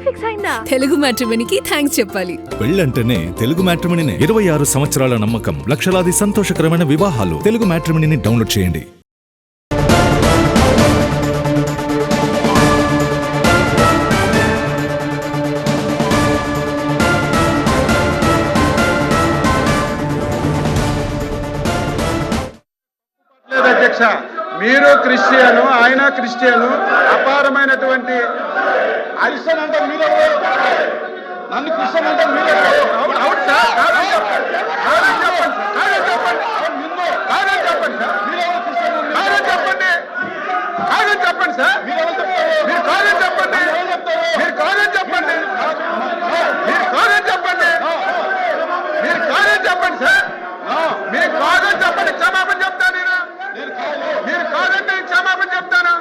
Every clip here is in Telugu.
ఫిక్స్ అయిందా? తెలుగు మ్యాట్రిమోనీకి థ్యాంక్స్ చెప్పాలి. పెళ్ళంటేనే తెలుగు మ్యాట్రిమోనీనే. 26 సంవత్సరాల నమ్మకం, లక్షలాది సంతోషకరమైన వివాహాలు. తెలుగు మ్యాట్రిమోనీని డౌన్లోడ్ చేయండి. అధ్యక్ష, మీరు క్రిస్టియను, ఆయన క్రిస్టియను, అపారమైనటువంటి అరిసన్ అంటే మీరు నన్ను క్రిస్టియన్ అంటే మీరు అవును సార్, కాదని చెప్పండి సార్, కాదని చెప్పండి, కాదని చెప్పండి సార్, మీరు కాదని చెప్పండి, మీరు కాదని చెప్పండి, మీరు కాదని చెప్పండి, మీరు కాదని చెప్పండి సార్, మీరు కాదని చెప్పండి, క్షమాపణ చెప్తాను నేను, మీరు కాదంటే క్షమాపణ చెప్తాను.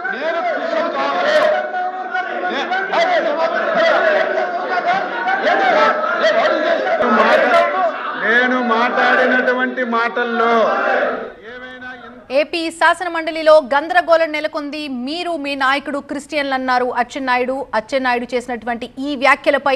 నేను మాట్లాడినటువంటి మాటల్లో ఏపీ శాసన మండలిలో గందరగోళం నెలకొంది. మీరు మీ నాయకుడు క్రిస్టియన్లు అన్నారు అచ్చెన్నాయుడు చేసినటువంటి ఈ వ్యాఖ్యలపై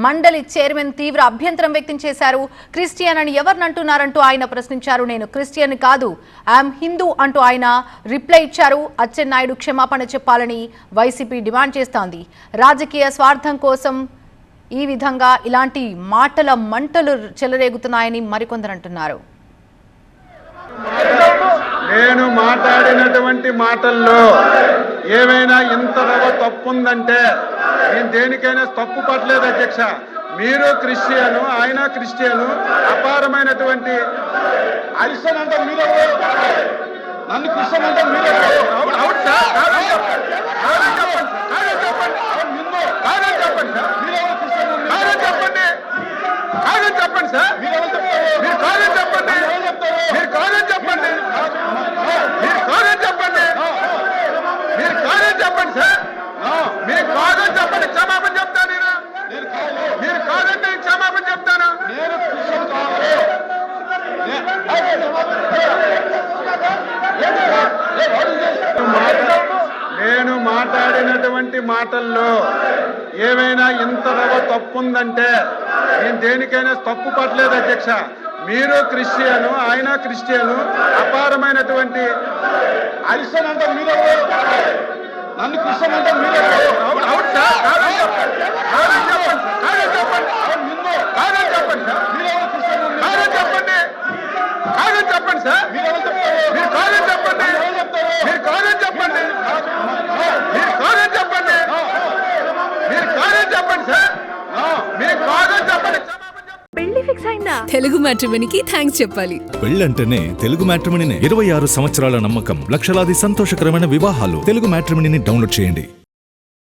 మండలి చైర్మన్ తీవ్ర అభ్యంతరం వ్యక్తం చేశారు. క్రిస్టియన్ అని ఎవరినంటున్నారంటూ ఆయన ప్రశ్నించారు. నేను క్రిస్టియన్ కాదు, ఐఎమ్ హిందూ అంటూ ఆయన రిప్లై ఇచ్చారు. అచ్చెన్నాయుడు క్షమాపణ చెప్పాలని వైసీపీ డిమాండ్ చేస్తోంది. రాజకీయ స్వార్థం కోసం ఈ విధంగా ఇలాంటి మాటల మంటలు చెలరేగుతున్నాయని మరికొందరు అంటున్నారు. నేను మాట్లాడినటువంటి మాటల్లో ఏమైనా ఇంతరవ తప్పుందంటే నేను దేనికైనా తప్పు పట్టలేదు అధ్యక్ష. మీరు క్రిస్టియను, ఆయన క్రిస్టియను, అపారమైనటువంటి అరిసన్ అంటే మీరు నన్ను క్రిస్టియన్ అంటే మీరు అవును సార్, కాదని చెప్పండి, కాదని చెప్పండి, కాదని చెప్పండి సార్, కాదని చెప్పండి, కాదని చెప్పండి సార్, మీరు కాదని చెప్పండి, మీరు కాదని చెప్పండి, మీరు కాదని చెప్పండి, మీరు కాదని చెప్పండి సార్, మీరు కాదని చెప్పండి, క్షమాపణ చెప్తాను నేను, మీరు కాదంటే క్షమాపణ చెప్తాను. నేను మాట్లాడినటువంటి మాటల్లో ఏమైనా ఇంతరవ తప్పుందంటే నేను దేనికైనా తప్పు పట్టలేదు అధ్యక్ష. మీరు క్రిస్టియను, ఆయన క్రిస్టియను, అపారమైనటువంటి అరిసన్ అంటే మీరు నన్ను క్రిస్టియన్ అంటే మీరు అవును సార్, కాదని చెప్పండి, కాదని చెప్పండి, కాదని చెప్పండి సార్, కాదని చెప్పండి, కాదని చెప్పండి సార్, మీరు కాదని చెప్పండి, మీరు కాదని చెప్పండి, మీరు కాదని చెప్పండి, మీరు కాదని చెప్పండి సార్, మీరు కాదని చెప్పండి. పెళ్లి ఫిక్స్ అయిందా? తెలుగు మ్యాట్రిమోనీకి థ్యాంక్స్ చెప్పాలి. పెళ్ళంటేనే తెలుగు మ్యాట్రిమోనీనే. 26 సంవత్సరాల నమ్మకం, లక్షలాది సంతోషకరమైన వివాహాలు. తెలుగు మ్యాట్రిమోనీని డౌన్లోడ్ చేయండి.